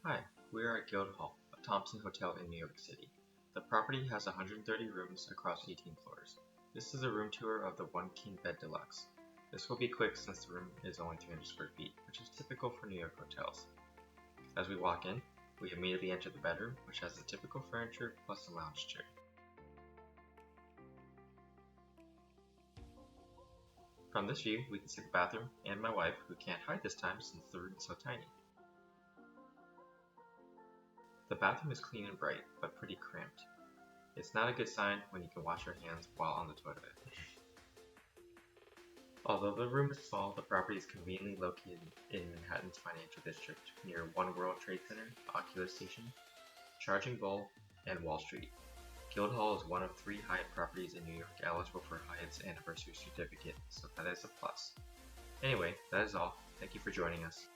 Hi, we are at Gild Hall, a Thompson Hotel in New York City. The property has 130 rooms across 18 floors. This is a room tour of the 1 king bed deluxe. This will be quick since the room is only 300 square feet, which is typical for New York hotels. As we walk in, we immediately enter the bedroom, which has the typical furniture plus a lounge chair. From this view, we can see the bathroom and my wife, who can't hide this time since the room is so tiny. The bathroom is clean and bright, but pretty cramped. It's not a good sign when you can wash your hands while on the toilet. Although the room is small, the property is conveniently located in Manhattan's financial district, near One World Trade Center, Oculus Station, Charging Bull, and Wall Street. Gild Hall is one of 3 Hyatt properties in New York eligible for Hyatt's anniversary certificate, so that is a plus. Anyway, that is all. Thank you for joining us.